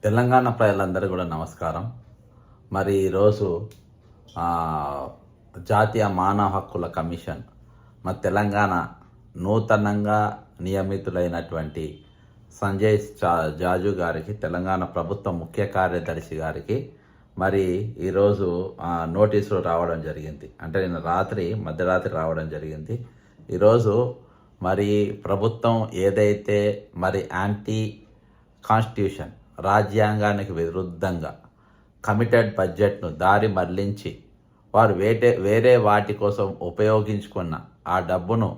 తెలంగాణ ప్రజలందరూ కూడా నమస్కారం. మరి ఈరోజు ఆ, జాతీయ మానవ హక్కుల కమిషన్ మన తెలంగాణ నూతనంగా నియమితులైనటువంటి సంజయ్ జాజు గారికి, తెలంగాణ ప్రభుత్వ ముఖ్య కార్యదర్శి గారికి మరి ఈరోజు నోటీసులు రావడం జరిగింది. అంటే నిన్న మధ్యరాత్రి రావడం జరిగింది. ఈరోజు మరి ప్రభుత్వం ఏదైతే మరి యాంటీ కాన్స్టిట్యూషన్ రాజ్యాంగానికి విరుద్ధంగా కమిటెడ్ బడ్జెట్ను దారి మళ్లించి వారు వేరే వాటి కోసం ఉపయోగించుకున్న ఆ డబ్బును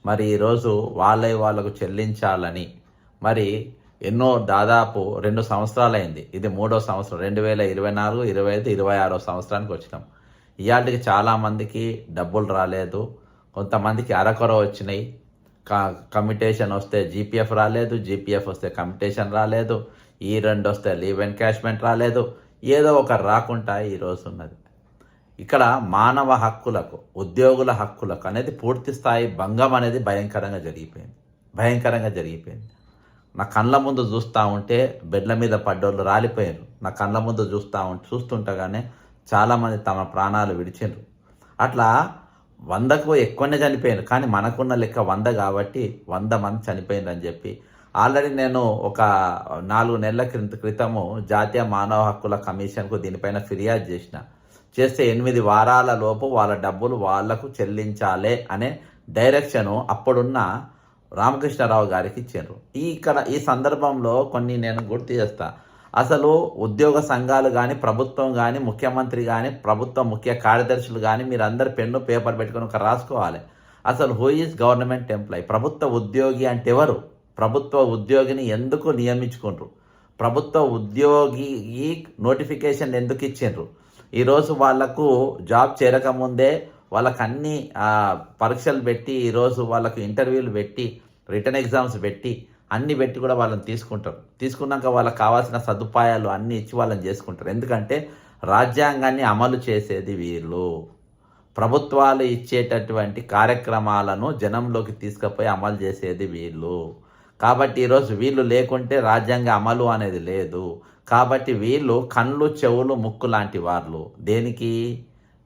మరి ఈరోజు వాళ్ళకు చెల్లించాలని మరి దాదాపు 2 సంవత్సరాలైంది. ఇది 3వ సంవత్సరం. 2024, 25, 26వ సంవత్సరానికి వచ్చినాం. ఇవాళకి చాలామందికి డబ్బులు రాలేదు, కొంతమందికి అరకొర వచ్చినాయి. కమిటేషన్ వస్తే జీపీఎఫ్ రాలేదు, జీపీఎఫ్ వస్తే కమిటేషన్ రాలేదు, ఈ 2 వస్తే లీవ్ ఎన్కాష్మెంట్ రాలేదు. ఏదో ఒక రాకుండా ఈరోజు ఉన్నది. ఇక్కడ మానవ హక్కులకు, ఉద్యోగుల హక్కులకు అనేది పూర్తి స్థాయి భంగం అనేది భయంకరంగా జరిగిపోయింది. నా కళ్ళ ముందు చూస్తూ ఉంటే బెడ్ల మీద పడ్డోళ్ళు రాలిపోయారు. నా కళ్ళ ముందు చూస్తుండగానే చాలామంది తమ ప్రాణాలు విడిచిండ్రు. అట్లా 100కు ఎక్కువనే చనిపోయారు. కానీ మనకున్న లెక్క 100 కాబట్టి 100 మంది చనిపోయిండ్రు అని చెప్పి ఆల్రెడీ నేను ఒక 4 నెలల క్రితము జాతీయ మానవ హక్కుల కమిషన్కు దీనిపైన ఫిర్యాదు చేస్తే 8 వారాల లోపు వాళ్ళ డబ్బులు వాళ్లకు చెల్లించాలి అనే డైరెక్షను అప్పుడున్న రామకృష్ణారావు గారికి ఇచ్చారు. ఈ సందర్భంలో కొన్ని నేను గుర్తు చేస్తా. అసలు ఉద్యోగ సంఘాలు కానీ, ప్రభుత్వం కానీ, ముఖ్యమంత్రి కానీ, ప్రభుత్వ ముఖ్య కార్యదర్శులు కానీ మీరందరూ పెన్ను పేపర్ పెట్టుకొని ఒక రాసుకోవాలి. అసలు హూ ఈజ్ గవర్నమెంట్ ఎంప్లాయీ? ప్రభుత్వ ఉద్యోగి అంటే ఎవరు? ప్రభుత్వ ఉద్యోగిని ఎందుకు నియమించుకుంటారు? ప్రభుత్వ ఉద్యోగి నోటిఫికేషన్ ఎందుకు ఇచ్చిండ్రు? ఈరోజు వాళ్లకు జాబ్ చేరకముందే వాళ్ళకు అన్ని పరీక్షలు పెట్టి, ఈరోజు వాళ్ళకు ఇంటర్వ్యూలు పెట్టి, రిటర్న్ ఎగ్జామ్స్ పెట్టి, అన్ని పెట్టి కూడా వాళ్ళని తీసుకున్నాక వాళ్ళకి కావాల్సిన సదుపాయాలు అన్నీ ఇచ్చి వాళ్ళని చేసుకుంటారు. ఎందుకంటే రాజ్యాంగాన్ని అమలు చేసేది వీళ్ళు. ప్రభుత్వాలు ఇచ్చేటటువంటి కార్యక్రమాలను జనంలోకి తీసుకుపోయి అమలు చేసేది వీళ్ళు. కాబట్టి ఈరోజు వీళ్ళు లేకుంటే రాజ్యాంగ అమలు అనేది లేదు. కాబట్టి వీళ్ళు కళ్ళు, చెవులు, ముక్కు లాంటి వాళ్ళు దేనికి?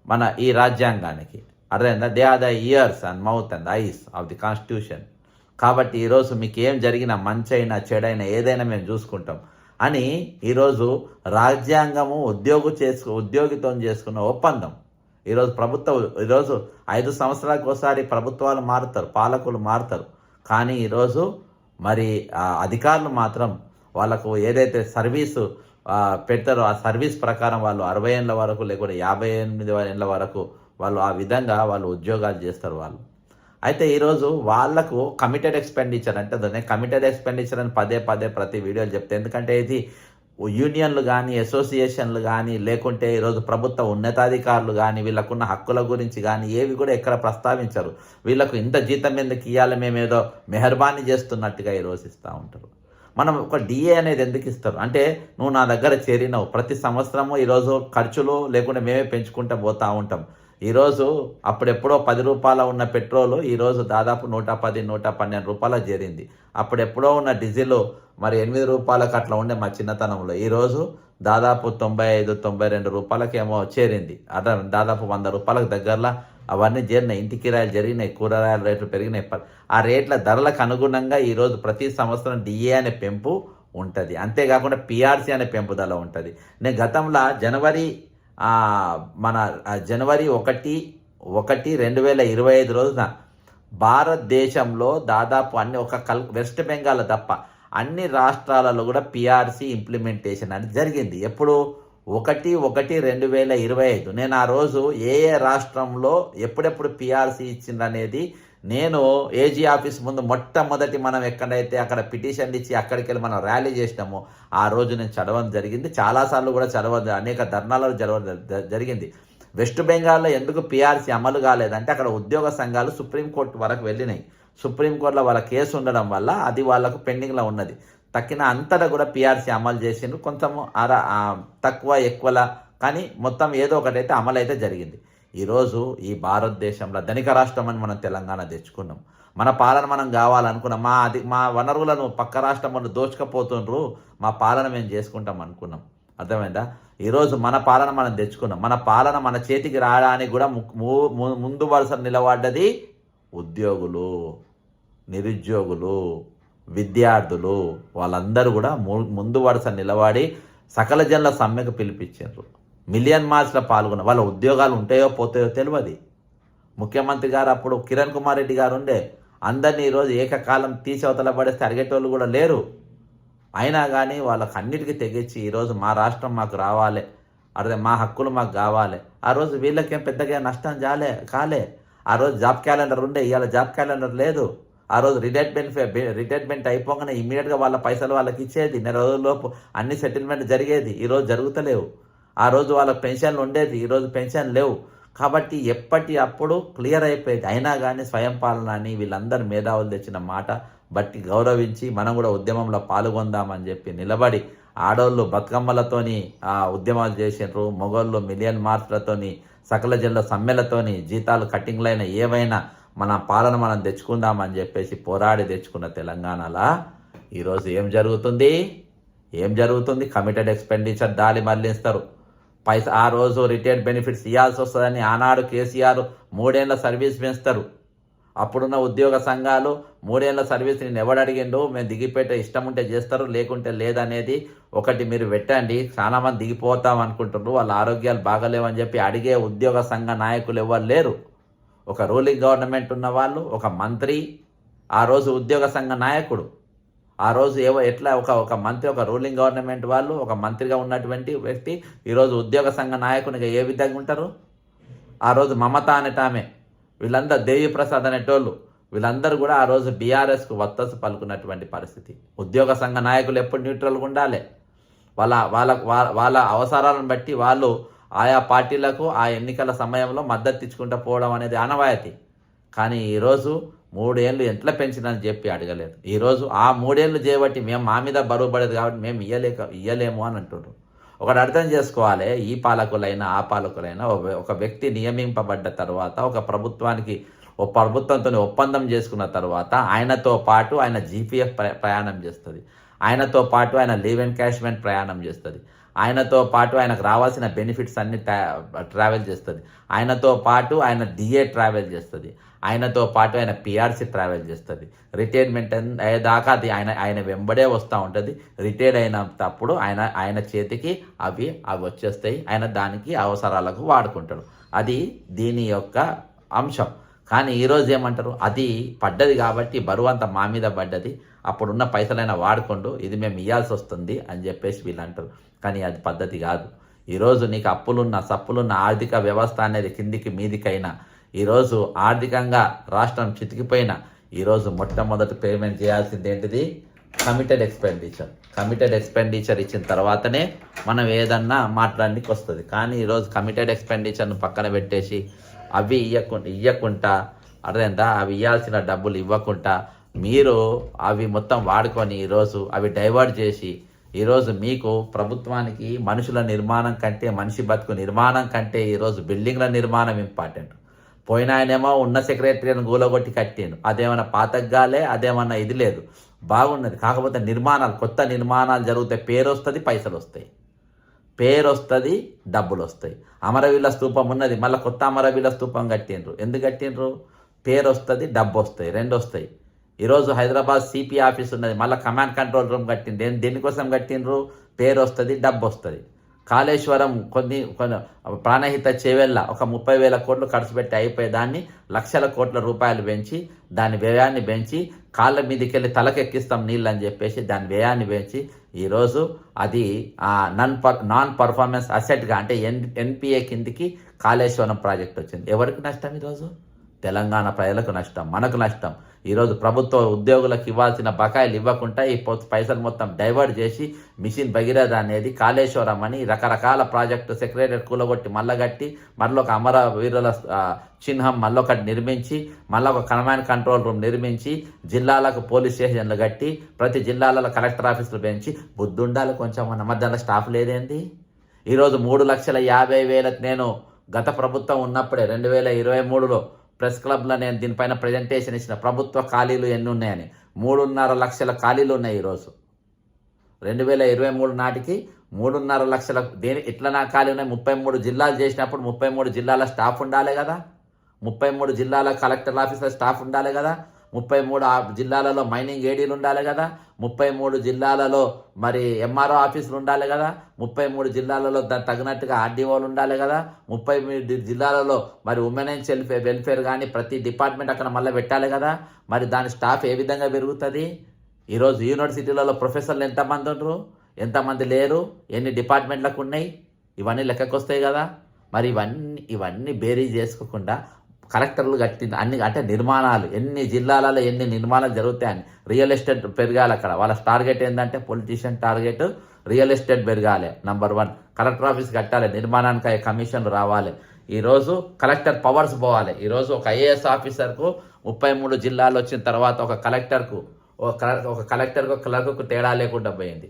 మన ఈ రాజ్యాంగానికి. అర్థమైందా? They are the ears and mouth and eyes of the constitution. కాబట్టి ఈరోజు మీకు ఏం జరిగినా, మంచైనా చెడైనా ఏదైనా మేము చూసుకుంటాం అని ఈరోజు రాజ్యాంగము ఉద్యోగితో చేసుకున్న ఒప్పందం. ఈరోజు ఈరోజు 5 సంవత్సరాలకు ఒకసారి ప్రభుత్వాలు మారుతారు, పాలకులు మారుతారు. కానీ ఈరోజు మరి అధికారులు మాత్రం వాళ్ళకు ఏదైతే సర్వీసు పెడతారో ఆ సర్వీస్ ప్రకారం వాళ్ళు 60 ఏళ్ళ వరకు లేకుంటే 58 ఏళ్ళ వరకు వాళ్ళు ఆ విధంగా వాళ్ళు ఉద్యోగాలు చేస్తారు వాళ్ళు. అయితే ఈరోజు వాళ్లకు కమిటెడ్ ఎక్స్పెండిచర్ అంటే దాన్ని కమిటెడ్ ఎక్స్పెండిచర్ అని పదే ప్రతి వీడియోలు చెప్తే, ఎందుకంటే ఇది యూనియన్లు కానీ, అసోసియేషన్లు కానీ, లేకుంటే ఈరోజు ప్రభుత్వ ఉన్నతాధికారులు కానీ వీళ్ళకున్న హక్కుల గురించి కానీ ఏవి కూడా ఎక్కడ ప్రస్తావించరు. వీళ్ళకు ఇంత జీతం ఎందుకు ఇవ్వాలి, మేమేదో మెహర్బానీ చేస్తున్నట్టుగా ఈరోజు ఇస్తూ ఉంటారు. మనం ఒక డిఏ అనేది ఎందుకు ఇస్తారు అంటే, నువ్వు నా దగ్గర చేరినావు, ప్రతి సంవత్సరము ఈరోజు ఖర్చులు లేకుంటే మేమే పెంచుకుంటూ పోతూ ఉంటాం. ఈరోజు అప్పుడెప్పుడో 10 రూపాయల ఉన్న పెట్రోలు ఈరోజు దాదాపు 110, 112 రూపాయలు చేరింది. అప్పుడెప్పుడో ఉన్న డీజిల్ మరి 8 రూపాయలకు అట్లా ఉండే మా చిన్నతనంలో. ఈరోజు దాదాపు 95, 92 రూపాయలకేమో చేరింది. అట్లా దాదాపు 100 రూపాయలకు దగ్గరలో అవన్నీ చేరినాయి. ఇంటి కిరాయిలు జరిగినాయి, కూరగాయల రేట్లు పెరిగినాయి. ఆ రేట్ల ధరలకు అనుగుణంగా ఈరోజు ప్రతి సంవత్సరం డిఏ అనే పెంపు ఉంటుంది. అంతేకాకుండా పిఆర్సీ అనే పెంపుదల ఉంటుంది. నేను గతంలో జనవరి 1, 2025 రోజున భారతదేశంలో దాదాపు అన్ని వెస్ట్ బెంగాల్ తప్ప అన్ని రాష్ట్రాలలో కూడా పిఆర్సీ ఇంప్లిమెంటేషన్ అనేది జరిగింది. ఎప్పుడు? 1/1/2025. నేను ఆ రోజు ఏ రాష్ట్రంలో ఎప్పుడెప్పుడు పిఆర్సీ ఇచ్చిందనేది నేను ఏజీ ఆఫీస్ ముందు మొట్టమొదటి మనం ఎక్కడైతే అక్కడ పిటిషన్ ఇచ్చి అక్కడికి వెళ్ళి మనం ర్యాలీ చేసినామో ఆ రోజు నేను చదవడం జరిగింది. చాలాసార్లు కూడా అనేక ధర్నాలు జరిగింది. వెస్ట్ బెంగాల్లో ఎందుకు పిఆర్సీ అమలు కాలేదంటే అక్కడ ఉద్యోగ సంఘాలు సుప్రీంకోర్టు వరకు వెళ్ళినాయి. సుప్రీంకోర్టులో వాళ్ళ కేసు ఉండడం వల్ల అది వాళ్ళకు పెండింగ్లో ఉన్నది. తక్కిన అంతటా కూడా పిఆర్సీ అమలు చేసిండ్రు. కొంచెము తక్కువ ఎక్కువలా కానీ మొత్తం ఏదో ఒకటైతే అమలు అయితే జరిగింది. ఈరోజు ఈ భారతదేశంలో ధనిక రాష్ట్రం అని మనం తెలంగాణ తెచ్చుకున్నాం. మన పాలన మనం కావాలనుకున్నాం. మా వనరులను పక్క రాష్ట్రం వాళ్ళు దోచుకపోతుండ్రు, మా పాలన మేము చేసుకుంటాం అనుకున్నాం. అర్థమైందా? ఈరోజు మన పాలన మనం తెచ్చుకున్నాం. మన పాలన మన చేతికి రావడానికి కూడా ముందు వరుస నిలబడ్డది ఉద్యోగులు, నిరుద్యోగులు, విద్యార్థులు. వాళ్ళందరూ కూడా ముందు వరుస నిలబడి సకల జనుల సమ్మెకు పిలిపించారు. మిలియన్ మార్చ్లో పాల్గొన్న వాళ్ళ ఉద్యోగాలు ఉంటాయో పోతాయో తెలియదు. ముఖ్యమంత్రి గారు అప్పుడు కిరణ్ కుమార్ రెడ్డి గారు ఉండే, అందరినీ ఈరోజు ఏకకాలం తీసవతల పడేస్తే అడిగేటోళ్ళు కూడా లేరు. అయినా కానీ వాళ్ళకి అన్నిటికీ తెగించి ఈరోజు మా రాష్ట్రం మాకు రావాలి, అదే మా హక్కులు మాకు కావాలి. ఆ రోజు వీళ్ళకేం పెద్దగా నష్టం కాలే. ఆ రోజు జాబ్ క్యాలెండర్ ఉండే, ఇవాళ జాబ్ క్యాలెండర్ లేదు. ఆ రోజు రిటైర్మెంట్ అయిపోగానే ఇమ్మీడియట్గా వాళ్ళ పైసలు వాళ్ళకి ఇచ్చేది, నెల రోజుల్లోపు అన్ని సెటిల్మెంట్ జరిగేది. ఈరోజు జరుగుతలేవు. ఆ రోజు వాళ్ళకి పెన్షన్లు ఉండేది, ఈరోజు పెన్షన్ లేవు. కాబట్టి ఎప్పటి అప్పుడు క్లియర్ అయిపోయేది. అయినా కానీ స్వయం పాలన అని వీళ్ళందరూ మేధావులు తెచ్చిన మాట బట్టి గౌరవించి మనం కూడా ఉద్యమంలో పాల్గొందామని చెప్పి నిలబడి, ఆడోళ్ళు బతుకమ్మలతోని ఉద్యమాలు చేసినారు, మగోళ్ళు మిలియన్ మార్చ్లతోని, సకల జిల్లా సమ్మెలతోని, జీతాలు కటింగ్లైన ఏవైనా మన పాలన మనం తెచ్చుకుందామని చెప్పేసి పోరాడి తెచ్చుకున్న తెలంగాణలో ఈరోజు ఏం జరుగుతుంది? కమిటెడ్ ఎక్స్పెండిచర్ దారి మళ్లిస్తారు. ఆ రోజు రిటైర్డ్ బెనిఫిట్స్ ఇవ్వాల్సి వస్తుందని ఆనాడు కేసీఆర్ 3 ఏళ్ల సర్వీస్ పెంచుతారు. అప్పుడున్న ఉద్యోగ సంఘాలు 3 ఏళ్ల సర్వీస్ నేను ఎవడు అడిగిండు, మేము దిగిపెట్టే ఇష్టం ఉంటే చేస్తారు, లేకుంటే లేదనేది ఒకటి మీరు పెట్టండి. చాలామంది దిగిపోతాం అనుకుంటున్నారు, వాళ్ళ ఆరోగ్యాలు బాగలేవని చెప్పి అడిగే ఉద్యోగ సంఘ నాయకులు ఎవరు లేరు. ఒక రూలింగ్ గవర్నమెంట్ ఉన్న వాళ్ళు, ఒక మంత్రి, ఆ రోజు ఉద్యోగ సంఘ నాయకుడు, ఆ రోజు ఎట్లా ఒక మంత్రి, ఒక రూలింగ్ గవర్నమెంట్ వాళ్ళు, ఒక మంత్రిగా ఉన్నటువంటి వ్యక్తి ఈరోజు ఉద్యోగ సంఘ నాయకునిగా ఏ విధంగా ఉంటారు? ఆ రోజు మమత అనేటామె, వీళ్ళందరూ దేవి ప్రసాద్ అనేటోళ్ళు, వీళ్ళందరూ కూడా ఆ రోజు బీఆర్ఎస్కు వత్తసు పలుకున్నటువంటి పరిస్థితి. ఉద్యోగ సంఘ నాయకులు ఎప్పుడు న్యూట్రల్గా ఉండాలి. వాళ్ళ అవసరాలను బట్టి వాళ్ళు ఆయా పార్టీలకు ఆ ఎన్నికల సమయంలో మద్దతు ఇచ్చుకుంటూ పోవడం అనేది ఆనవాయితీ. కానీ ఈరోజు 3 ఏళ్ళు ఎట్లా పెంచినని చెప్పి అడగలేదు. ఈరోజు ఆ 3 ఏళ్ళు చేయబట్టి మేము మా మీద బరువు పడేది కాబట్టి మేము ఇయ్యలేము అని అంటున్నారు. ఒకటి అర్థం చేసుకోవాలి, ఈ పాలకులైనా ఆ పాలకులైనా ఒక వ్యక్తి నియమింపబడ్డ తర్వాత ఒక ప్రభుత్వంతో ఒప్పందం చేసుకున్న తర్వాత ఆయనతో పాటు ఆయన జీపీఎఫ్ ప్రయాణం చేస్తుంది, ఆయనతో పాటు ఆయన లీవ్ ఎన్కాష్మెంట్ ప్రయాణం చేస్తుంది, ఆయనతో పాటు ఆయనకు రావాల్సిన బెనిఫిట్స్ అన్ని ట్రావెల్ చేస్తుంది, ఆయనతో పాటు ఆయన డిఏ ట్రావెల్ చేస్తుంది, ఆయనతో పాటు ఆయన పిఆర్సీ ట్రావెల్ చేస్తుంది. రిటైర్మెంట్ అయ్యేదాకా అది ఆయన వెంబడే వస్తూ ఉంటుంది. రిటైర్డ్ అయినప్పుడు ఆయన చేతికి అవి వచ్చేస్తాయి, ఆయన దానికి అవసరాలకు వాడుకుంటాడు. అది దీని యొక్క అంశం. కానీ ఈరోజు ఏమంటారు, అది పడ్డది కాబట్టి బరువు అంతా మా మీద పడ్డది, అప్పుడున్న పైసలైనా వాడుకోండు, ఇది మేము ఇవ్వాల్సి వస్తుంది అని చెప్పేసి వీళ్ళు అంటారు. కానీ అది పద్ధతి కాదు. ఈరోజు నీకు సప్పులున్న ఆర్థిక వ్యవస్థ అనేది కిందికి మీదికైనా, ఈరోజు ఆర్థికంగా రాష్ట్రం చితికిపోయినా, ఈరోజు మొట్టమొదటి పేమెంట్ చేయాల్సింది ఏంటిది? కమిటెడ్ ఎక్స్పెండిచర్ ఇచ్చిన తర్వాతనే మనం ఏదన్నా మాట్లాడడానికి వస్తుంది. కానీ ఈరోజు కమిటెడ్ ఎక్స్పెండిచర్ను పక్కన పెట్టేసి అవి ఇవ్వకుండా అర్థమైందా, అవి ఇవ్వాల్సిన డబ్బులు ఇవ్వకుండా మీరు అవి మొత్తం వాడుకొని ఈరోజు అవి డైవర్ట్ చేసి, ఈరోజు మీకు ప్రభుత్వానికి మనుషుల నిర్మాణం కంటే, మనిషి బతుకు నిర్మాణం కంటే ఈరోజు బిల్డింగ్ల నిర్మాణం ఇంపార్టెంట్. పోయిన ఆయనేమో ఉన్న సెక్రటరీని గూలగొట్టి కట్టిండు, అదేమన్నా పాతగ్గాలే, అదేమన్నా ఇది లేదు, బాగున్నది. కాకపోతే కొత్త నిర్మాణాలు జరిగితే పేరు వస్తుంది, పైసలు వస్తాయి, పేరు వస్తుంది, డబ్బులు వస్తాయి. అమరవీళ్ళ స్తూపం ఉన్నది, మళ్ళీ కొత్త అమరవీళ్ళ స్తూపం కట్టిండ్రు. ఎందుకు కట్టిండ్రు? పేరు వస్తుంది, డబ్బు వస్తాయి, 2 వస్తాయి. ఈరోజు హైదరాబాద్ సిపి ఆఫీస్ ఉన్నది, మళ్ళీ కమాండ్ కంట్రోల్ రూమ్ కట్టింది. దేనికోసం కట్టిండ్రు? పేరు వస్తుంది, డబ్బు వస్తుంది. కాళేశ్వరం కొన్ని ప్రాణహిత చేవెళ్ళ ఒక 30,000 కోట్లు ఖర్చు పెట్టి అయిపోయే దాన్ని లక్షల కోట్ల రూపాయలు పెంచి, దాని వ్యయాన్ని పెంచి, కాళ్ళ మీదకి వెళ్ళి తలకెక్కిస్తాం నీళ్ళు అని చెప్పేసి దాని వ్యయాన్ని పెంచి ఈరోజు అది నాన్ పర్ఫార్మెన్స్ అసెట్గా, అంటే ఎన్పిఏ కిందికి కాళేశ్వరం ప్రాజెక్ట్ వచ్చింది. ఎవరికి నష్టం? ఈరోజు తెలంగాణ ప్రజలకు నష్టం, మనకు నష్టం. ఈరోజు ప్రభుత్వ ఉద్యోగులకు ఇవ్వాల్సిన బకాయిలు ఇవ్వకుండా ఈ పైసలు మొత్తం డైవర్ట్ చేసి మిషన్ భగీరథ అనేది, కాళేశ్వరం అని రకరకాల ప్రాజెక్టు సెక్రటరీ కూలగొట్టి మళ్ళగట్టి, మళ్ళీ ఒక అమరవీరుల చిహ్నం మళ్ళొకటి నిర్మించి, మళ్ళీ ఒక కమాండ్ కంట్రోల్ రూమ్ నిర్మించి, జిల్లాలకు పోలీస్ స్టేషన్లు కట్టి, ప్రతి జిల్లాలలో కలెక్టర్ ఆఫీసులు పెంచి, బుద్ధుండాలి కొంచెం. మన మధ్యలో స్టాఫ్ లేదేంది? ఈరోజు 3,50,000 నేను గత ప్రభుత్వం ఉన్నప్పుడే 2023లో ప్రెస్ క్లబ్లో నేను దీనిపైన ప్రజెంటేషన్ ఇచ్చిన ప్రభుత్వ ఖాళీలు ఎన్ని ఉన్నాయని. 3.5 లక్షల ఖాళీలు ఉన్నాయి ఈరోజు. 2023 నాటికి 3.5 లక్షల ఎట్లా నా ఖాళీ ఉన్నాయి. 33 జిల్లాలు చేసినప్పుడు 33 జిల్లాల స్టాఫ్ ఉండాలి కదా, 33 జిల్లాల కలెక్టర్ ఆఫీసర్ స్టాఫ్ ఉండాలి కదా, 33 జిల్లాలలో మైనింగ్ ఏడీలు ఉండాలి కదా, 33 జిల్లాలలో మరి ఎంఆర్ఓ ఆఫీసులు ఉండాలి కదా, 33 జిల్లాలలో దానికి తగినట్టుగా ఆర్డీఓలు ఉండాలి కదా, 33 జిల్లాలలో మరి ఉమెన్ అండ్ వెల్ఫేర్ కానీ ప్రతి డిపార్ట్మెంట్ అక్కడ మళ్ళీ పెట్టాలి కదా. మరి దాని స్టాఫ్ ఏ విధంగా పెరుగుతుంది? ఈరోజు యూనివర్సిటీలలో ప్రొఫెసర్లు ఎంతమంది ఉండరు, ఎంతమంది లేరు, ఎన్ని డిపార్ట్మెంట్లకు ఉన్నాయి, ఇవన్నీ లెక్కకు వస్తాయి కదా. మరి ఇవన్నీ బేరీ చేసుకోకుండా కలెక్టర్లు కట్టిన అన్ని అంటే నిర్మాణాలు ఎన్ని జిల్లాలలో ఎన్ని నిర్మాణాలు జరుగుతాయని. రియల్ ఎస్టేట్ పెరగాలి అక్కడ. వాళ్ళ టార్గెట్ ఏంటంటే పొలిటీషియన్ టార్గెట్ రియల్ ఎస్టేట్ పెరగాలి. నంబర్ 1 కలెక్టర్ ఆఫీస్ కట్టాలి, నిర్మాణానికి కమిషన్లు రావాలి. ఈరోజు కలెక్టర్ పవర్స్ పోవాలి. ఈరోజు ఒక ఐఏఎస్ ఆఫీసర్కు 33 జిల్లాలు వచ్చిన తర్వాత ఒక కలెక్టర్కు క్లర్క్కు తేడా లేకుండా పోయింది,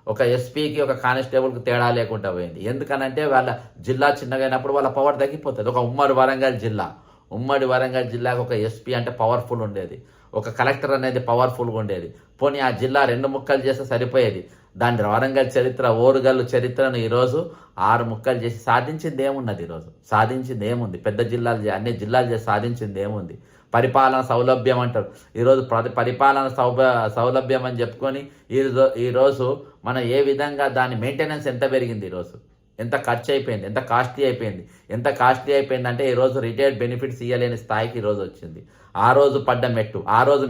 ఒక ఎస్పీకి ఒక కానిస్టేబుల్కి తేడా లేకుండా పోయింది. ఎందుకనంటే వాళ్ళ జిల్లా చిన్నగా అయినప్పుడు వాళ్ళ పవర్ తగ్గిపోతుంది. ఒక ఉమ్మడి వరంగల్ జిల్లాకు ఒక ఎస్పీ అంటే పవర్ఫుల్ ఉండేది, ఒక కలెక్టర్ అనేది పవర్ఫుల్గా ఉండేది. పోనీ ఆ జిల్లా 2 ముక్కలు చేస్తే సరిపోయేది. దాని వరంగల్ చరిత్ర, ఓరుగల్లు చరిత్రను ఈరోజు 6 ముక్కలు చేసి సాధించింది ఏమున్నది? ఈరోజు సాధించింది ఏముంది? పెద్ద జిల్లాలు అన్ని జిల్లాలు చేసి సాధించింది ఏముంది? పరిపాలన సౌలభ్యం అంటారు. ఈరోజు పరిపాలన సౌలభ్యం అని చెప్పుకొని ఈరోజు మనం ఏ విధంగా దాని మెయింటెనెన్స్ ఎంత పెరిగింది, ఈరోజు ఎంత ఖర్చు అయిపోయింది, ఎంత కాస్ట్లీ అయిపోయింది అంటే ఈరోజు రిటైర్డ్ బెనిఫిట్స్ ఇవ్వలేని స్థాయికి ఈరోజు వచ్చింది. ఆ రోజు పడ్డ మెట్టు, ఆ రోజు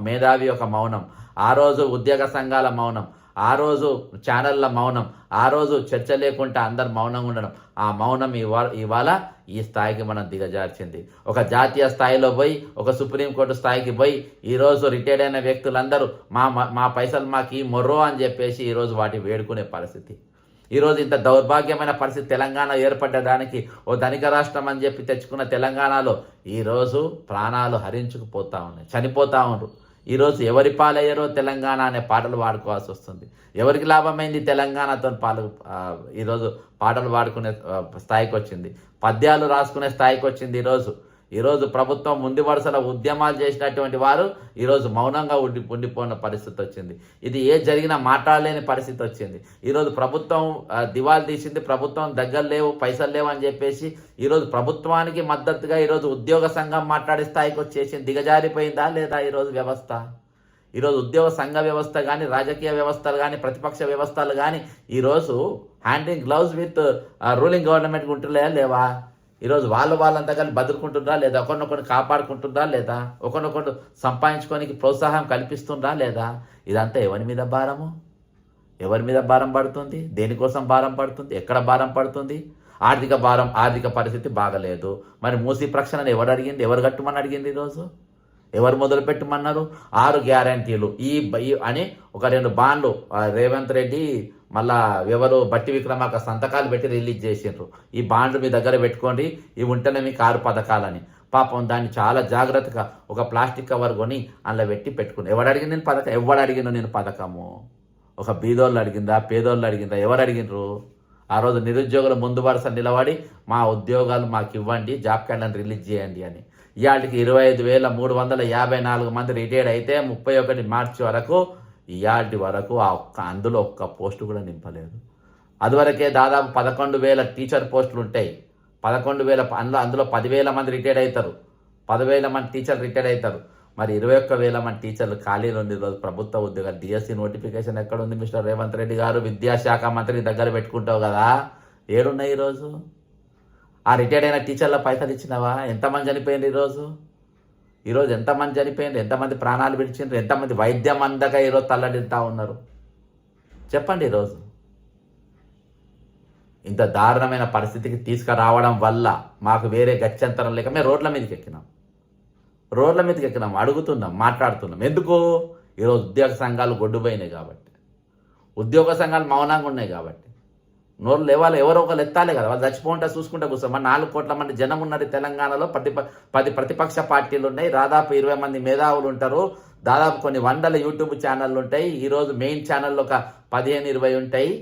మేధావి యొక్క మౌనం, ఆ రోజు ఉద్యోగ సంఘాల మౌనం, ఆ రోజు ఛానళ్ళ మౌనం, ఆ రోజు చర్చ లేకుండా అందరు మౌనంగా ఉండడం, ఆ మౌనం ఇవాళ ఈ స్థాయికి మనం దిగజార్చింది. ఒక జాతీయ స్థాయిలో పోయి ఒక సుప్రీంకోర్టు స్థాయికి పోయి ఈరోజు రిటైర్డ్ అయిన వ్యక్తులందరూ మా పైసలు మాకు ఈ మొర్రో అని చెప్పేసి ఈరోజు వాటి వేడుకునే పరిస్థితి. ఈరోజు ఇంత దౌర్భాగ్యమైన పరిస్థితి తెలంగాణ ఏర్పడ్డడానికి ఓ ధనిక రాష్ట్రం అని చెప్పి తెచ్చుకున్న తెలంగాణలో ఈరోజు ప్రాణాలు హరించుకుపోతా ఉన్నాయి, చనిపోతూ ఉన్నారు. ఈరోజు ఎవరి పాలయ్యారో తెలంగాణ అనే పాటలు పాడుకోవాల్సి వస్తుంది. ఎవరికి లాభమైంది తెలంగాణతో ఈరోజు పాటలు పాడుకునే స్థాయికి వచ్చింది, పద్యాలు రాసుకునే స్థాయికి వచ్చింది. ఈరోజు ప్రభుత్వం ముందు వరుసలో ఉద్యమాలు చేసినటువంటి వారు ఈరోజు మౌనంగా ఉండిపోయిన పరిస్థితి వచ్చింది. ఇది జరిగినా మాట్లాడలేని పరిస్థితి వచ్చింది. ఈరోజు ప్రభుత్వం దివాళా తీసింది, ప్రభుత్వం దగ్గర లేవు, పైసలు లేవు అని చెప్పేసి ఈరోజు ప్రభుత్వానికి మద్దతుగా ఈరోజు ఉద్యోగ సంఘం మాట్లాడే స్థాయికి వచ్చేసింది. దిగజారిపోయిందా లేదా ఈరోజు వ్యవస్థ? ఈరోజు ఉద్యోగ సంఘ వ్యవస్థ కానీ, రాజకీయ వ్యవస్థలు కానీ, ప్రతిపక్ష వ్యవస్థలు కానీ ఈరోజు hand in glove with ruling government ఉంటున్నాయా లేవా? ఈరోజు వాళ్ళంతా కలిసి బతుకుంటుందా లేదా? ఒకరినొకరు కాపాడుకుంటుందా లేదా? ఒకరినొకరు సంపాదించుకోనికి ప్రోత్సాహం కల్పిస్తుందా లేదా? ఇదంతా ఎవరి మీద భారము? ఎవరి మీద భారం పడుతుంది? దేనికోసం భారం పడుతుంది? ఎక్కడ భారం పడుతుంది? ఆర్థిక పరిస్థితి బాగలేదు. మరి మూసీ ప్రక్షాళన ఎవరు కట్టమని అడిగింది? ఈరోజు ఎవరు మొదలు పెట్టమన్నారు? 6 గ్యారంటీలు అని ఒక 2 బాండ్లు రేవంత్ రెడ్డి మళ్ళా ఎవరు బట్టి విక్రమార్క సంతకాలు పెట్టి రిలీజ్ చేసిండ్రు. ఈ బాండ్లు మీ దగ్గర పెట్టుకోండి, ఇవి ఉంటేనే మీకు 6 పథకాలని. పాపం దాన్ని చాలా జాగ్రత్తగా ఒక ప్లాస్టిక్ కవర్ కొని అందులో పెట్టుకుని ఎవడు అడిగిన నేను పథకము? ఒక బీదోళ్ళు అడిగిందా, పేదోళ్ళు అడిగిందా? ఎవరు అడిగినరు? ఆ రోజు నిరుద్యోగులు ముందు వరుస నిలబడి మా ఉద్యోగాలు మాకు ఇవ్వండి, జాబ్ కార్డులను రిలీజ్ చేయండి అని. ఇవాళకి 25,354 మంది రిటైర్డ్ అయితే 31 మార్చి వరకు ఇవాటి వరకు అందులో ఒక్క పోస్టు కూడా నింపలేదు. అదివరకే దాదాపు 11,000 టీచర్ పోస్టులు ఉంటాయి. 11,000 అందులో 10,000 మంది రిటైర్డ్ అవుతారు, 10,000 మంది టీచర్లు రిటైర్డ్ అవుతారు. మరి 21,000 మంది టీచర్లు ఖాళీలు ఉంది. ఈరోజు ప్రభుత్వ ఉద్యోగాలు డిఎస్సి నోటిఫికేషన్ ఎక్కడ ఉంది? మిస్టర్ రేవంత్ రెడ్డి గారు విద్యాశాఖ మంత్రి దగ్గర పెట్టుకుంటావు కదా, ఏడున్నాయి ఈరోజు? ఆ రిటైర్డ్ అయిన టీచర్ల పైసలు ఇచ్చినావా? ఎంతమంది చనిపోయింది ఈరోజు ఎంతమంది చనిపోయింది? ఎంతమంది ప్రాణాలు విడిచిండ్రు? ఎంతమంది వైద్యం అందగా ఈరోజు తల్లడిల్తా ఉన్నారు? చెప్పండి. ఈరోజు ఇంత దారుణమైన పరిస్థితికి తీసుకురావడం వల్ల మాకు వేరే గత్యంతరం లేక మేము రోడ్ల మీదకి ఎక్కినాం, అడుగుతున్నాం, మాట్లాడుతున్నాం. ఎందుకు? ఈరోజు ఉద్యోగ సంఘాలు గొడ్డుపోయినాయి కాబట్టి, ఉద్యోగ సంఘాలు మౌనంగా ఉన్నాయి కాబట్టి. నోరు లేవాలి, ఎవరో ఒకరు ఎత్తాలి కదా. వాళ్ళు చచ్చిపోంటే చూసుకుంటే కూర్చో. మరి 4 కోట్ల మంది జనం ఉన్నారు తెలంగాణలో. 10 ప్రతిపక్ష పార్టీలు ఉన్నాయి, దాదాపు 20 మంది మేధావులు ఉంటారు, దాదాపు కొన్ని 100 యూట్యూబ్ ఛానళ్ళు ఉంటాయి. ఈరోజు మెయిన్ ఛానళ్ళు ఒక 15-20 ఉంటాయి.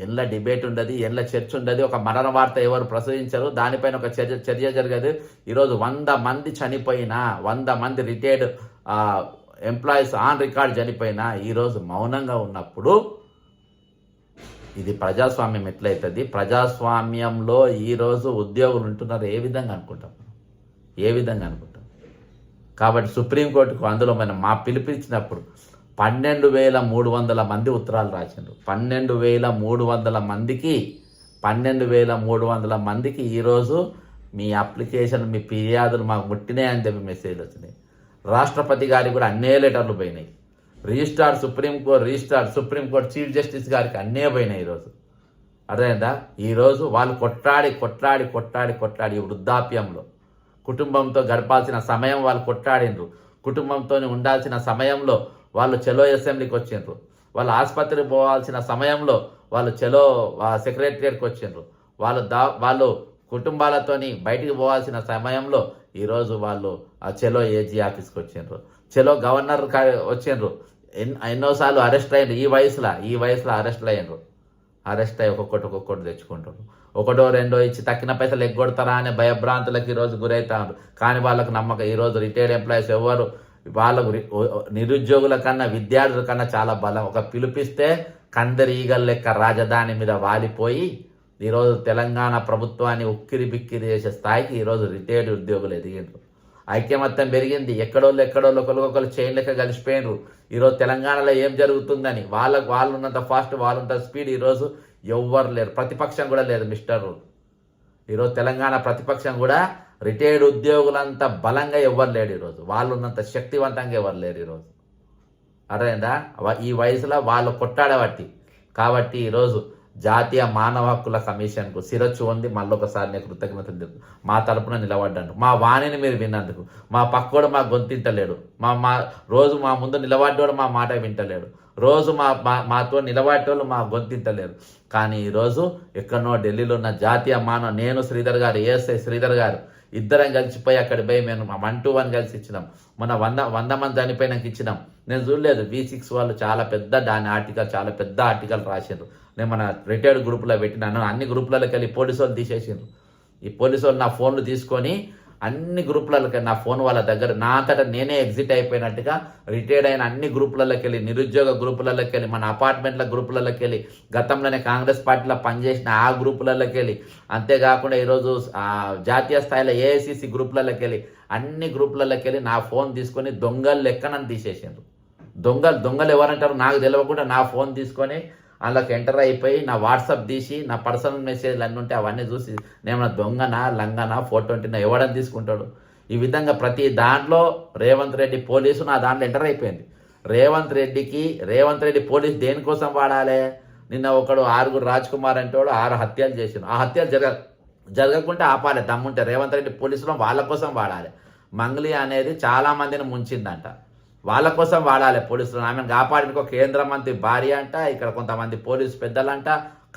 ఎల్ల డిబేట్ ఉండదు, ఎల్ల చర్చ ఉండదు, ఒక మరణ వార్త ఎవరు ప్రసవించరు, దానిపైన ఒక చర్య జరగదు. ఈరోజు 100 మంది చనిపోయినా, 100 మంది రిటైర్డ్ ఎంప్లాయీస్ ఆన్ రికార్డ్ చనిపోయినా ఈరోజు మౌనంగా ఉన్నప్పుడు ఇది ప్రజాస్వామ్యం ఎట్లయితుంది? ప్రజాస్వామ్యంలో ఈరోజు ఉద్యోగులు ఉంటున్నారు ఏ విధంగా అనుకుంటాం? కాబట్టి సుప్రీంకోర్టుకు అందులో మనం మా పిలిపించినప్పుడు 12,300 మంది ఉత్తరాలు రాసిండ్రు. 12,300 మందికి 12,300 మందికి ఈరోజు మీ అప్లికేషన్, మీ ఫిర్యాదులు మాకు ముట్టినాయి అని చెప్పి మెసేజ్లు వచ్చినాయి. రాష్ట్రపతి గారికి కూడా అన్నే లెటర్లు పోయినాయి. సుప్రీంకోర్టు చీఫ్ జస్టిస్ గారికి అన్నే పోయినాయి. ఈరోజు అర్థమైందా? ఈరోజు వాళ్ళు కొట్లాడి వృద్ధాప్యంలో కుటుంబంతో గడపాల్సిన సమయం వాళ్ళు కొట్లాడిండ్రు. కుటుంబంతో ఉండాల్సిన సమయంలో వాళ్ళు చలో అసెంబ్లీకి వచ్చిండ్రు. వాళ్ళు ఆసుపత్రికి పోవాల్సిన సమయంలో వాళ్ళు చలో సెక్రటరియట్కి వచ్చిండ్రు. వాళ్ళు కుటుంబాలతోని బయటికి పోవాల్సిన సమయంలో ఈరోజు వాళ్ళు చలో ఏజీ ఆఫీస్కి వచ్చిండ్రు. చలో గవర్నర్ వచ్చిండ్రు. ఎన్నోసార్లు అరెస్ట్ అయ్యిండ్రు. ఈ వయసులో అరెస్ట్లు అయ్యిండ్రు. అరెస్ట్ అయ్యి ఒక్కొక్కటి తెచ్చుకుంటారు. ఒకటో రెండో ఇచ్చి తక్కిన పైసలు ఎగ్గొడతారా అనే భయభ్రాంతులకు ఈరోజు గురవుతారు. కానీ వాళ్ళకు నమ్మకం. ఈరోజు రిటైర్డ్ ఎంప్లాయీస్ ఎవరు వాళ్ళకు నిరుద్యోగుల కన్నా విద్యార్థుల కన్నా చాలా బలం. ఒక పిలిపిస్తే కందరీగల లెక్క రాజధాని మీద వాలిపోయి ఈరోజు తెలంగాణ ప్రభుత్వాన్ని ఉక్కిరి బిక్కిరి చేసే స్థాయికి ఈరోజు రిటైర్డ్ ఉద్యోగులు ఎదిగిండ్రు. ఐక్యమత్యం పెరిగింది. ఎక్కడోళ్ళు ఒకరికొకరు చైన్ లెక్క కలిసిపోయినరు. ఈరోజు తెలంగాణలో ఏం జరుగుతుందని వాళ్ళు ఉన్నంత ఫాస్ట్, వాళ్ళున్నంత స్పీడ్ ఈరోజు ఎవ్వరు లేరు. ప్రతిపక్షం కూడా లేదు మిస్టర్. ఈరోజు తెలంగాణ ప్రతిపక్షం కూడా రిటైర్డ్ ఉద్యోగులంత బలంగా ఎవ్వరు లేడు. ఈరోజు వాళ్ళు ఉన్నంత శక్తివంతంగా ఎవరు లేరు. ఈరోజు అర్థమైందా? ఈ వయసులో వాళ్ళు కొట్టాడబట్టి. కాబట్టి ఈరోజు జాతీయ మానవ హక్కుల కమిషన్కు శిరస్సు ఉంది. మళ్ళొకసారి నేను కృతజ్ఞతలు మా తరపున నిలబడ్డాను. మా వాణిని మీరు విన్నందుకు. మా పక్కోడు మా గొంతింటలేడు. రోజు మా ముందు నిలబడ్డోడు మా మాట వింటలేడు. రోజు మాతో నిలబడేటోళ్ళు మా గొంతింటలేరు. కానీ ఈరోజు ఎక్కడనో ఢిల్లీలో ఉన్న జాతీయ మానవ, నేను శ్రీధర్ గారు, ఏఎస్ఐ శ్రీధర్ గారు ఇద్దరం కలిసిపోయి అక్కడికి పోయి మేము 1-1 కలిసి ఇచ్చినాం. మన 100 మంది చనిపోయినాక ఇచ్చినాం. నేను చూడలేదు. V6 వాళ్ళు చాలా పెద్ద చాలా పెద్ద ఆర్టికల్ రాసిండ్రు. నేను మన రిటైర్డ్ గ్రూప్లో పెట్టినాను. అన్ని గ్రూపులలోకి వెళ్ళి పోలీసు వాళ్ళు తీసేసిండ్రు. ఈ పోలీసు వాళ్ళు నా ఫోన్లు తీసుకొని అన్ని గ్రూపులకి, నా ఫోన్ వాళ్ళ దగ్గర నా అంతటా నేనే ఎగ్జిట్ అయిపోయినట్టుగా రిటైర్డ్ అయిన అన్ని గ్రూపులలోకి వెళ్ళి, నిరుద్యోగ గ్రూపులలోకి వెళ్ళి, మన అపార్ట్మెంట్ల గ్రూపులలోకి వెళ్ళి, గతంలోనే కాంగ్రెస్ పార్టీలో పనిచేసిన ఆ గ్రూపులలోకి వెళ్ళి, అంతేకాకుండా ఈరోజు జాతీయ స్థాయిలో AICC గ్రూపులలోకి వెళ్ళి, అన్ని గ్రూపులలోకి వెళ్ళి నా ఫోన్ తీసుకొని దొంగలు లెక్కనని తీసేసారు. దొంగలు ఎవరంటారు నాకు తెలియకుండా నా ఫోన్ తీసుకొని అందులోకి ఎంటర్ అయిపోయి నా వాట్సాప్ తీసి నా పర్సనల్ మెసేజ్లు అన్నీ ఉంటే అవన్నీ చూసి నేను దొంగనా లంగనా ఫోటో ఉంటున్నా ఎవడని తీసుకుంటాడు? ఈ విధంగా ప్రతి దాంట్లో రేవంత్ రెడ్డి పోలీసు నా దాంట్లో ఎంటర్ అయిపోయింది. రేవంత్ రెడ్డి పోలీసు దేనికోసం వాడాలి? నిన్న ఒకడు 6 రాజ్ కుమార్ అంటే 6 హత్యలు చేసిన. ఆ హత్యలు జరగకుంటే ఆపాలి. దమ్ముంటే రేవంత్ రెడ్డి పోలీసులో వాళ్ళ కోసం వాడాలి. మంగ్లీ అనేది చాలా మందిని ముంచిందంట. వాళ్ళ కోసం వాడాలి పోలీసులు. ఆమెను కాపాడిన కేంద్ర మంత్రి భార్య అంట, ఇక్కడ కొంతమంది పోలీసు పెద్దలంట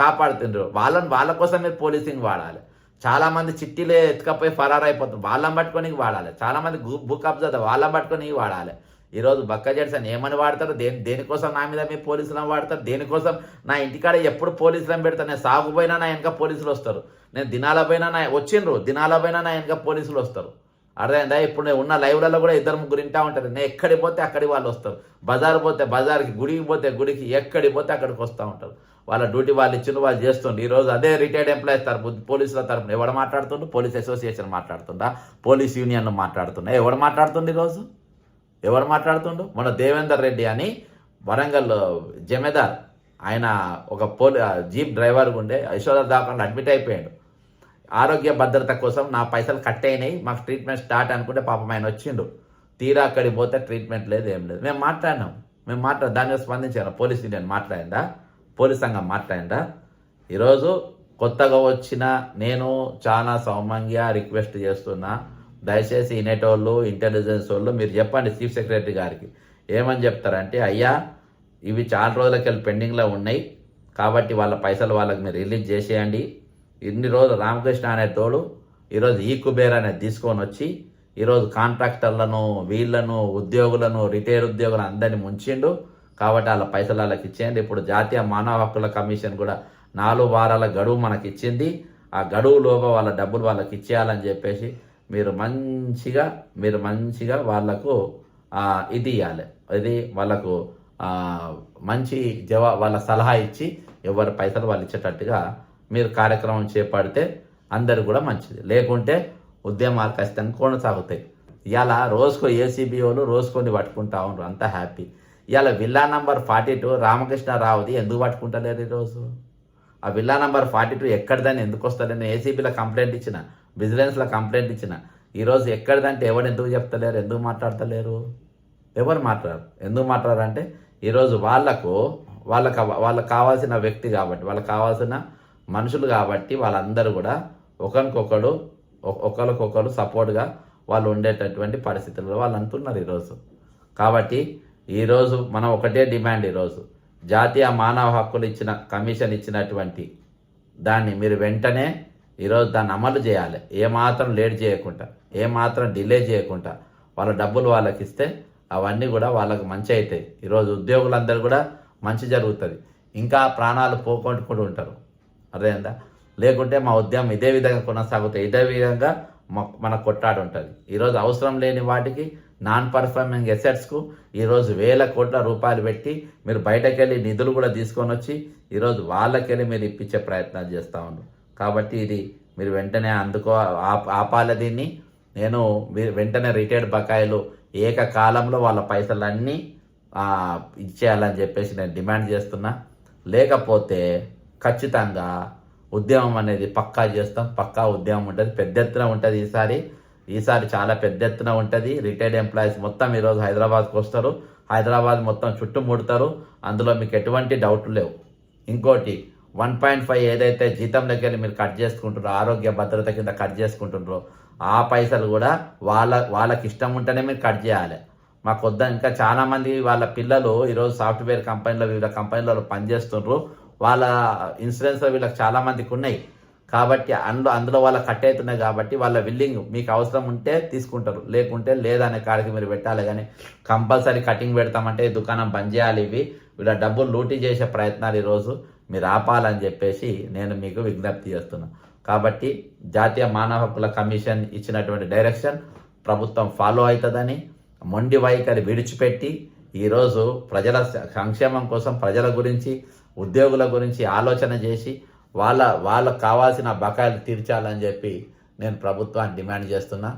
కాపాడుతుండ్రు. వాళ్ళ కోసం మీరు పోలీసింగ్ వాడాలి. చాలా మంది చిట్టీలే ఎత్తుకపోయి ఫరారైపోతున్నారు. వాళ్ళని పట్టుకొని వాడాలి. చాలా మంది భూ కబ్జా వాళ్ళని పట్టుకొని వాడాలి. ఈరోజు బక్క జడ్సన్ ఏమని వాడతారు? దేనికోసం నా మీద మీ పోలీసులను వాడతారు? దేనికోసం నా ఇంటికాడ ఎప్పుడు పోలీసులను పెడతారు? నేను సాగుపోయినా నా వెనక పోలీసులు వస్తారు. నేను దినాల పైన నా వెనక పోలీసులు వస్తారు. అర్థమైందా? ఇప్పుడు నేను ఉన్న లైవ్లలో కూడా 2-3 ఇంటా ఉంటారు. నేను ఎక్కడికి పోతే అక్కడికి వాళ్ళు వస్తారు. బజారు పోతే బజార్కి, గుడికి పోతే గుడికి, ఎక్కడికి పోతే అక్కడికి వస్తూ ఉంటారు. వాళ్ళ డ్యూటీ వాళ్ళు ఇచ్చిన వాళ్ళు చేస్తుండ్రు. ఈరోజు అదే రిటైర్డ్ ఎంప్లాయీస్ తరపు, పోలీసుల తరపున ఎవడు మాట్లాడుతుండ్రు? పోలీస్ అసోసియేషన్ మాట్లాడుతుందా? పోలీస్ యూనియన్ మాట్లాడుతున్నా? ఎవడు మాట్లాడుతుండ్రు? ఈరోజు ఎవరు మాట్లాడుతుండ్రు? మన దేవేందర్ రెడ్డి అని వరంగల్ జమేదార్, ఆయన ఒక జీప్ డ్రైవర్ ఉండే యశోద దాకా అడ్మిట్ అయిపోయాడు. ఆరోగ్య భద్రత కోసం నా పైసలు కట్ అయినాయి, మాకు ట్రీట్మెంట్ స్టార్ట్ అనుకుంటే పాపం ఆయన వచ్చిండు. తీరా అక్కడికి పోతే ట్రీట్మెంట్ లేదు, ఏం లేదు. మేము మాట్లాడినాం. దాని మీద స్పందించాను. పోలీస్ యూనియన్ మాట్లాడిందా? పోలీస్ సంఘం మాట్లాడిందా? ఈరోజు కొత్తగా వచ్చిన నేను చాలా సౌమ్యంగా రిక్వెస్ట్ చేస్తున్నా, దయచేసి వినేటోళ్ళు, ఇంటెలిజెన్స్ వాళ్ళు మీరు చెప్పండి చీఫ్ సెక్రటరీ గారికి. ఏమని చెప్తారంటే, అయ్యా ఇవి చాలా రోజులకి వెళ్ళి పెండింగ్లో ఉన్నాయి కాబట్టి వాళ్ళ పైసలు వాళ్ళకి మీరు రిలీజ్ చేసేయండి. ఇన్ని రోజులు రామకృష్ణ అనే తోడు ఈరోజు ఈ కుబేర్ అనేది తీసుకొని వచ్చి ఈరోజు కాంట్రాక్టర్లను, వీళ్లను, ఉద్యోగులను, రిటైర్ ఉద్యోగులను అందరినీ ముంచిండు. కాబట్టి వాళ్ళ పైసలు వాళ్ళకి ఇచ్చేయండి. ఇప్పుడు జాతీయ మానవ హక్కుల కమిషన్ కూడా 4 వారాల గడువు మనకి ఇచ్చింది. ఆ గడువు లోపు వాళ్ళ డబ్బులు వాళ్ళకి ఇచ్చేయాలని చెప్పేసి మీరు మంచిగా వాళ్ళకు ఇది ఇవ్వాలి. ఇది వాళ్ళకు మంచి వాళ్ళ సలహా ఇచ్చి ఎవరి పైసలు వాళ్ళు ఇచ్చేటట్టుగా మీరు కార్యక్రమం చేపడితే అందరు కూడా మంచిది. లేకుంటే ఉద్యమాలు ఖచ్చితంగా కొనసాగుతాయి. ఇవాళ రోజుకో ఏసీబీఓలు రోజుకొని పట్టుకుంటా ఉన్నారు, అంతా హ్యాపీ. ఇవాళ విల్లా నంబర్ 42 రామకృష్ణారావుది ఎందుకు పట్టుకుంటలేరు ఈరోజు? ఆ విల్లా నంబర్ 42 ఎక్కడిదని ఎందుకు వస్తలేను? ఏసీబీలో కంప్లైంట్ ఇచ్చిన, విజిలెన్స్లో కంప్లైంట్ ఇచ్చిన. ఈరోజు ఎక్కడిదంటే ఎవరు ఎందుకు చెప్తలేరు, ఎందుకు మాట్లాడతలేరు? ఎవరు మాట్లాడరు. ఎందుకు మాట్లాడారు అంటే ఈరోజు వాళ్ళకు కావాల్సిన వ్యక్తి కాబట్టి, వాళ్ళకి కావాల్సిన మనుషులు కాబట్టి వాళ్ళందరూ కూడా ఒకరికొకరు సపోర్ట్గా వాళ్ళు ఉండేటటువంటి పరిస్థితుల్లో వాళ్ళు అంటున్నారు ఈరోజు. కాబట్టి ఈరోజు మనం ఒకటే డిమాండ్, ఈరోజు జాతీయ మానవ హక్కులు కమిషన్ ఇచ్చినటువంటి దాన్ని మీరు వెంటనే ఈరోజు దాన్ని అమలు చేయాలి. ఏమాత్రం లేట్ చేయకుండా, ఏమాత్రం డిలే చేయకుండా వాళ్ళ డబ్బులు వాళ్ళకి ఇస్తే అవన్నీ కూడా వాళ్ళకు మంచి అవుతాయి. ఈరోజు ఉద్యోగులందరూ కూడా మంచి జరుగుతుంది. ఇంకా ప్రాణాలు పోగొట్టుకుంటూ ఉంటారు, అదేందా? లేకుంటే మా ఉద్యమం ఇదే విధంగా కొనసాగుతాయి, ఇదే విధంగా మన కొట్టాడు ఉంటుంది. ఈరోజు అవసరం లేని వాటికి, నాన్ పర్ఫార్మింగ్ ఎసెట్స్కు ఈరోజు 1000 కోట్ల రూపాయలు పెట్టి మీరు బయటకెళ్ళి నిధులు కూడా తీసుకొని వచ్చి ఈరోజు వాళ్ళకెళ్ళి మీరు ఇప్పించే ప్రయత్నాలు చేస్తూ ఉన్నారు. కాబట్టి ఇది మీరు వెంటనే ఆపాలి దీన్ని. నేను వెంటనే రిటైర్డ్ బకాయిలు ఏకకాలంలో వాళ్ళ పైసలన్నీ ఇచ్చేయాలని చెప్పేసి నేను డిమాండ్ చేస్తున్నా. లేకపోతే ఖచ్చితంగా ఉద్యమం అనేది పక్కా చేస్తాం. పక్కా ఉద్యమం ఉంటుంది, పెద్ద ఎత్తున ఉంటుంది. ఈసారి చాలా పెద్ద ఎత్తున ఉంటుంది. రిటైర్డ్ ఎంప్లాయీస్ మొత్తం ఈరోజు హైదరాబాద్కి వస్తారు, హైదరాబాద్ మొత్తం చుట్టుముడతారు. అందులో మీకు ఎటువంటి డౌట్లు లేవు. ఇంకోటి 1.5 ఏదైతే జీతం దగ్గర మీరు కట్ చేసుకుంటున్నారో, ఆరోగ్య భద్రత కింద కట్ చేసుకుంటున్నారో, ఆ పైసలు కూడా వాళ్ళకి ఇష్టం ఉంటేనే మీరు కట్ చేయాలి. మాకు ఇంకా చాలామంది వాళ్ళ పిల్లలు ఈరోజు సాఫ్ట్వేర్ కంపెనీలో, వివిధ కంపెనీలలో పనిచేస్తున్నారు. వాళ్ళ ఇన్సూరెన్స్ వీళ్ళకి చాలామందికి ఉన్నాయి కాబట్టి అందులో వాళ్ళ కట్ అవుతున్నాయి. కాబట్టి వాళ్ళ విల్లింగ్, మీకు అవసరం ఉంటే తీసుకుంటారు, లేకుంటే లేదనే కాడికి మీరు పెట్టాలి. కానీ కంపల్సరీ కటింగ్ పెడతామంటే దుకాణం బంద్ చేయాలి. వీళ్ళ డబ్బులు లూటీ చేసే ప్రయత్నాలు ఈరోజు మీరు ఆపాలని చెప్పేసి నేను మీకు విజ్ఞప్తి చేస్తున్నాను. కాబట్టి జాతీయ మానవ హక్కుల కమిషన్ ఇచ్చినటువంటి డైరెక్షన్ ప్రభుత్వం ఫాలో అవుతుందని, మొండి వైఖరి విడిచిపెట్టి ఈరోజు ప్రజల సంక్షేమం కోసం, ప్రజల గురించి, ఉద్యోగుల గురించి ఆలోచన చేసి వాళ్ళకు కావాల్సిన బకాయిలు తీర్చాలని చెప్పి నేను ప్రభుత్వాన్ని డిమాండ్ చేస్తున్నా.